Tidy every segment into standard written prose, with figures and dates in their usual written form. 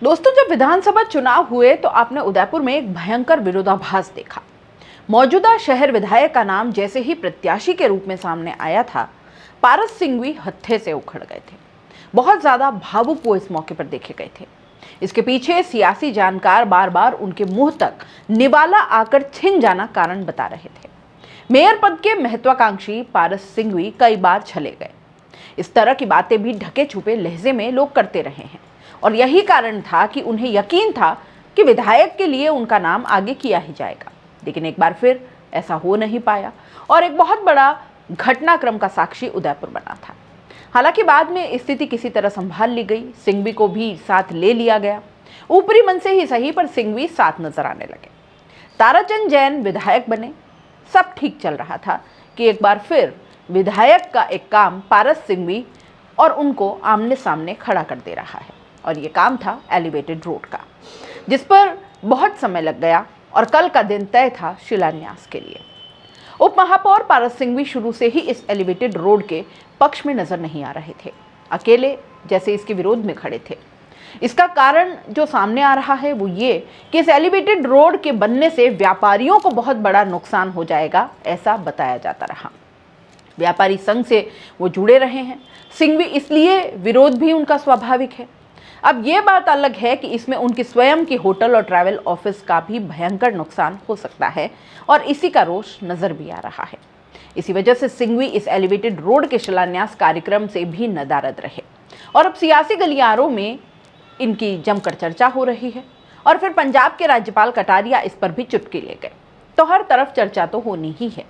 दोस्तों, जब विधानसभा चुनाव हुए तो आपने उदयपुर में एक भयंकर विरोधाभास देखा। मौजूदा शहर विधायक का नाम जैसे ही प्रत्याशी के रूप में सामने आया था, पारस सिंघवी हत्थे से उखड़ गए थे। बहुत ज्यादा भावुक वो इस मौके पर देखे गए थे। इसके पीछे सियासी जानकार बार बार उनके मुंह तक निवाला आकर छिन जाना कारण बता रहे थे। मेयर पद के महत्वाकांक्षी पारस सिंघवी कई बार चले गए। इस तरह की बातें भी ढके छुपे लहजे में लोग करते रहे हैं और यही कारण था कि उन्हें यकीन था कि विधायक के लिए उनका नाम आगे किया ही जाएगा। लेकिन एक बार फिर ऐसा हो नहीं पाया और एक बहुत बड़ा घटनाक्रम का साक्षी उदयपुर बना था। हालांकि बाद में स्थिति किसी तरह संभाल ली गई, सिंघवी को भी साथ ले लिया गया। ऊपरी मन से ही सही, पर सिंघवी साथ नजर आने लगे। ताराचंद जैन विधायक बने, सब ठीक चल रहा था कि एक बार फिर विधायक का एक काम पारस सिंघवी और उनको आमने सामने खड़ा कर दे रहा है। और ये काम था एलिवेटेड रोड का, जिस पर बहुत समय लग गया और कल का दिन तय था शिलान्यास के लिए। उप महापौर पारस सिंघवी शुरू से ही इस एलिवेटेड रोड के पक्ष में नजर नहीं आ रहे थे, अकेले जैसे इसके विरोध में खड़े थे। इसका कारण जो सामने आ रहा है वो ये कि इस एलिवेटेड रोड के बनने से व्यापारियों को बहुत बड़ा नुकसान हो जाएगा, ऐसा बताया जाता रहा। व्यापारी संघ से वो जुड़े रहे हैं, सिंघवी, इसलिए विरोध भी उनका स्वाभाविक है। अब ये बात अलग है कि इसमें उनकी स्वयं की होटल और ट्रैवल ऑफिस का भी भयंकर नुकसान हो सकता है और इसी का रोष नजर भी आ रहा है। इसी वजह से सिंघवी इस एलिवेटेड रोड के शिलान्यास कार्यक्रम से भी नदारद रहे और अब सियासी गलियारों में इनकी जमकर चर्चा हो रही है। और फिर पंजाब के राज्यपाल कटारिया इस पर भी चुटकी ले गए, तो हर तरफ चर्चा तो होनी ही है।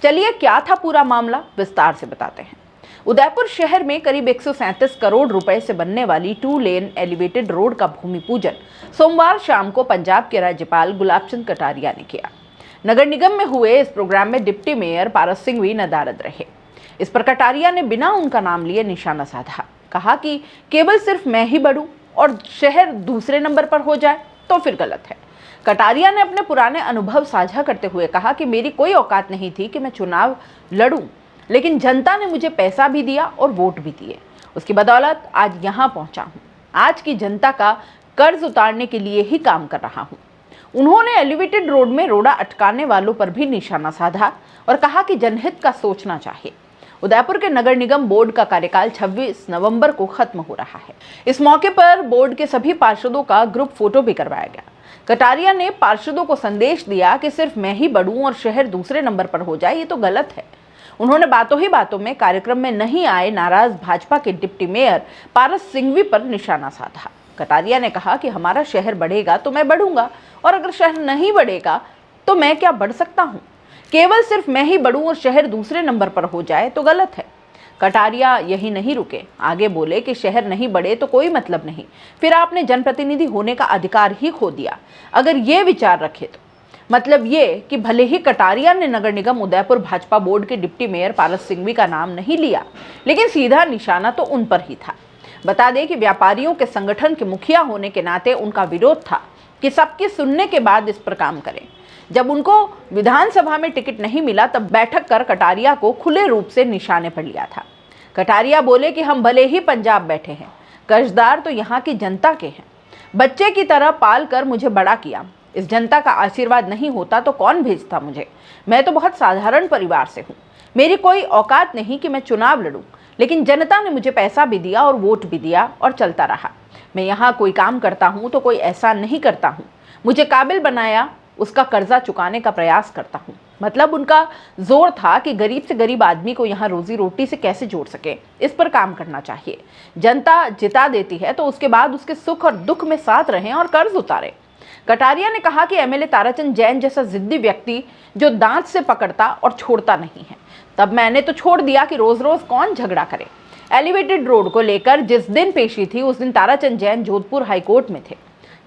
चलिए, क्या था पूरा मामला, विस्तार से बताते हैं। उदयपुर शहर में करीब 137 करोड़ रुपए से बनने वाली 2 लेन एलिवेटेड रोड का भूमि पूजन सोमवार शाम को पंजाब के राज्यपाल गुलाब चंद कटारिया ने किया। नगर निगम में हुए इस प्रोग्राम में डिप्टी मेयर पारस सिंघवी नदारद रहे। इस पर कटारिया ने बिना उनका नाम लिए निशाना साधा। कहा कि केवल सिर्फ मैं ही बढ़ूं और शहर दूसरे नंबर पर हो जाए तो फिर गलत है। कटारिया ने अपने पुराने अनुभव साझा करते हुए कहा कि मेरी कोई औकात नहीं थी कि मैं चुनाव लड़ूं, लेकिन जनता ने मुझे पैसा भी दिया और वोट भी दिए। उसकी बदौलत आज यहाँ पहुंचा हूँ। आज की जनता का कर्ज उतारने के लिए ही काम कर रहा हूँ। उन्होंने एलिवेटेड रोड में रोड़ा अटकाने वालों पर भी निशाना साधा और कहा कि जनहित का सोचना चाहिए। उदयपुर के नगर निगम बोर्ड का कार्यकाल 26 नवंबर को खत्म हो रहा है। इस मौके पर बोर्ड के सभी पार्षदों का ग्रुप फोटो भी करवाया गया। कटारिया ने पार्षदों को संदेश दिया कि सिर्फ मैं ही बढ़ूं और शहर दूसरे नंबर पर हो जाए, ये तो गलत है। उन्होंने बातों ही बातों में कार्यक्रम में नहीं आए नाराज भाजपा के डिप्टी मेयर पारस सिंघवी पर निशाना साधा। कटारिया ने कहा कि हमारा शहर बढ़ेगा तो मैं बढ़ूंगा, और अगर शहर नहीं बढ़ेगा तो मैं क्या बढ़ सकता हूं। केवल सिर्फ मैं ही बढ़ूं और शहर दूसरे नंबर पर हो जाए तो गलत है। कटारिया यही नहीं रुके, आगे बोले कि शहर नहीं बढ़े तो कोई मतलब नहीं, फिर आपने जनप्रतिनिधि होने का अधिकार ही खो दिया। अगर ये विचार रखे तो मतलब ये कि भले ही कटारिया ने नगर निगम उदयपुर भाजपा बोर्ड के डिप्टी मेयर पारस सिंघवी का नाम नहीं लिया, लेकिन सीधा निशाना तो उन पर ही था। बता दें कि व्यापारियों के संगठन के मुखिया होने के नाते उनका विरोध था कि सबके सुनने के बाद इस पर काम करें। जब उनको विधानसभा में टिकट नहीं मिला तब बैठक कर कटारिया को खुले रूप से निशाने पर लिया था। कटारिया बोले कि हम भले ही पंजाब बैठे हैं, कर्जदार तो यहाँ की जनता के हैं। बच्चे की तरह पाल कर मुझे बड़ा किया, इस जनता का आशीर्वाद नहीं होता तो कौन भेजता मुझे। मैं तो बहुत साधारण परिवार से हूँ, मेरी कोई औकात नहीं कि मैं चुनाव लड़ूं, लेकिन जनता ने मुझे पैसा भी दिया और वोट भी दिया और चलता रहा। मैं यहाँ कोई काम करता हूँ तो कोई ऐसा नहीं करता हूँ, मुझे काबिल बनाया, उसका कर्जा चुकाने का प्रयास करता हूँ। मतलब उनका जोर था कि गरीब से गरीब आदमी को यहाँ रोजी रोटी से कैसे जोड़ सके, इस पर काम करना चाहिए। जनता जिता देती है तो उसके बाद उसके सुख और दुख में साथ रहें और कर्ज उतारें। कटारिया ने कहा कि एमएलए ताराचंद जैन जैसा जिद्दी व्यक्ति जो दांत से पकड़ता और छोड़ता नहीं है, तब मैंने तो छोड़ दिया कि रोज रोज कौन झगड़ा करे। एलिवेटेड रोड को लेकर जिस दिन पेशी थी उस दिन ताराचंद जैन जोधपुर हाईकोर्ट में थे।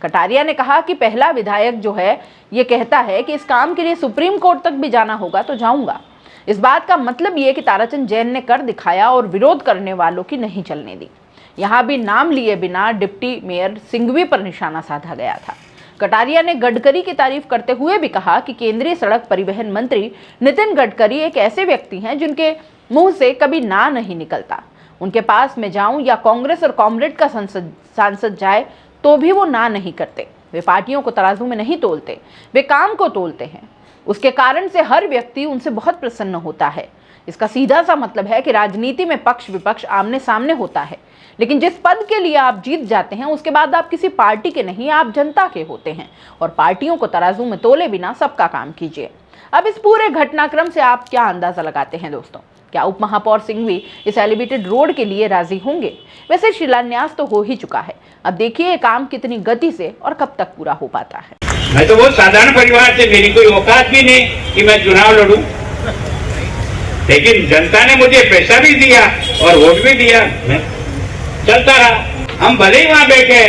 कटारिया ने कहा कि पहला विधायक जो है ये कहता है कि इस काम के लिए सुप्रीम कोर्ट तक भी जाना होगा तो जाऊंगा। इस बात का मतलब ये कि ताराचंद जैन ने कर दिखाया और विरोध करने वालों की नहीं चलने दी। यहाँ भी नाम लिए बिना डिप्टी मेयर सिंघवी पर निशाना साधा गया था। कटारिया ने गडकरी की तारीफ करते हुए भी कहा कि केंद्रीय सड़क परिवहन मंत्री नितिन गडकरी एक ऐसे व्यक्ति हैं जिनके मुंह से कभी ना नहीं निकलता। उनके पास मैं जाऊं या कांग्रेस और कॉमरेड का सांसद जाए तो भी वो ना नहीं करते। वे पार्टियों को तराजू में नहीं तोलते, वे काम को तोलते हैं। उसके कारण से हर व्यक्ति उनसे बहुत प्रसन्न होता है। इसका सीधा सा मतलब है कि राजनीति में पक्ष विपक्ष आमने सामने होता है, लेकिन जिस पद के लिए आप जीत जाते हैं उसके बाद आप किसी पार्टी के नहीं, आप जनता के होते हैं। और पार्टियों को तराजू में तोले बिना सबका काम कीजिए। अब इस पूरे घटनाक्रम से आप क्या अंदाजा लगाते हैं दोस्तों? क्या उप महापौर सिंघवी इस एलिवेटेड रोड के लिए राजी होंगे? वैसे शिलान्यास तो हो ही चुका है, अब देखिए ये काम कितनी गति से और कब तक पूरा हो पाता है। मैं तो बहुत साधारण परिवार से, मेरी कोई औकात भी नहीं कि मैं चुनाव लड़ूं, लेकिन जनता ने मुझे पैसा भी दिया और वोट भी दिया, मैं चलता रहा। हम भले ही वहां बैठे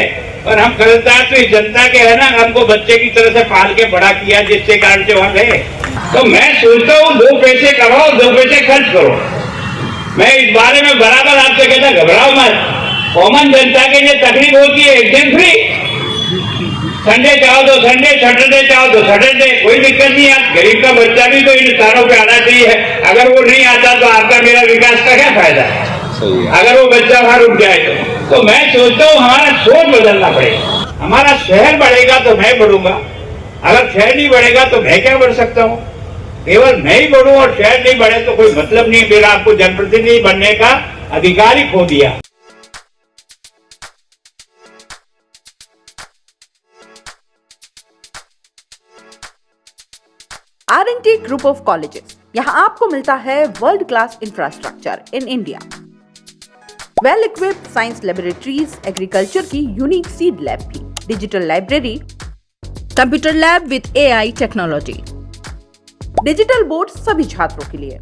और हम कर्जदार तो इस जनता के है ना, हमको बच्चे की तरह से पाल के बड़ा किया, जिससे कारण से वहां गए। तो मैं सोचता हूँ 2 पैसे कमाओ, 2 पैसे खर्च करो। मैं इस बारे में बराबर आपसे कहता, घबराओ मत। कॉमन जनता के लिए तकलीफ होती है, एकदम फ्री। संडे चाहो तो संडे, सैटरडे चाहो तो सैटरडे, कोई दिक्कत नहीं है। गरीब का बच्चा भी तो इन स्थानों पे आना चाहिए। अगर वो नहीं आता तो आपका मेरा विकास का क्या फायदा है? अगर वो बच्चा वहां रुक जाए तो मैं सोचता हूँ हमारा सोच बदलना पड़ेगा। हमारा शहर बढ़ेगा तो मैं बढ़ूंगा, अगर शहर नहीं बढ़ेगा तो मैं क्या बढ़ सकता हूँ? केवल मैं ही बढ़ूं और शहर नहीं बढ़े तो कोई मतलब नहीं। मेरा आपको जनप्रतिनिधि बनने का अधिकार ही खो दिया। R&T ग्रुप ऑफ कॉलेजेस, यहाँ आपको मिलता है world class infrastructure in India, well equipped science laboratories, agriculture की यूनिक सीड लैब भी, digital library, computer lab with AI technology, digital board सभी छात्रों के लिए,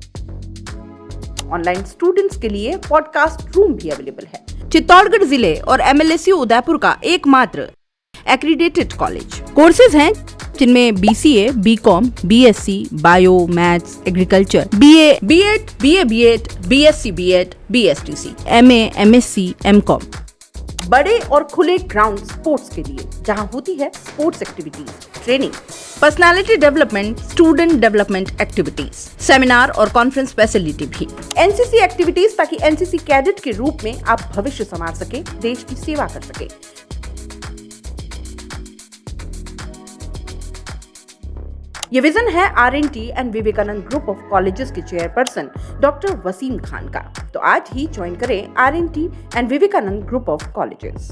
ऑनलाइन स्टूडेंट्स के लिए पॉडकास्ट रूम भी अवेलेबल है। चित्तौड़गढ़ जिले और MLSU उदयपुर का एकमात्र एक्रीडेटेड कॉलेज। कोर्सेज हैं जिनमें BCA, BCom, BSc, bio, maths, agriculture, BA, B.Ed, BA, B.Ed, BSc, B.Ed, BSTC, MA, MSc, MCom। बड़े और खुले ग्राउंड स्पोर्ट्स के लिए, जहां होती है sports activities, training, personality development, student development activities, seminar और कॉन्फ्रेंस फैसिलिटी भी, NCC एक्टिविटीज, ताकि NCC कैडेट के रूप में आप भविष्य संवार सके, देश की सेवा कर सके। ये विजन है R&T and Vivekanand group of colleges के चेयरपर्सन डॉक्टर वसीम खान का। तो आज ही ज्वाइन करें R&T and Vivekanand group of colleges.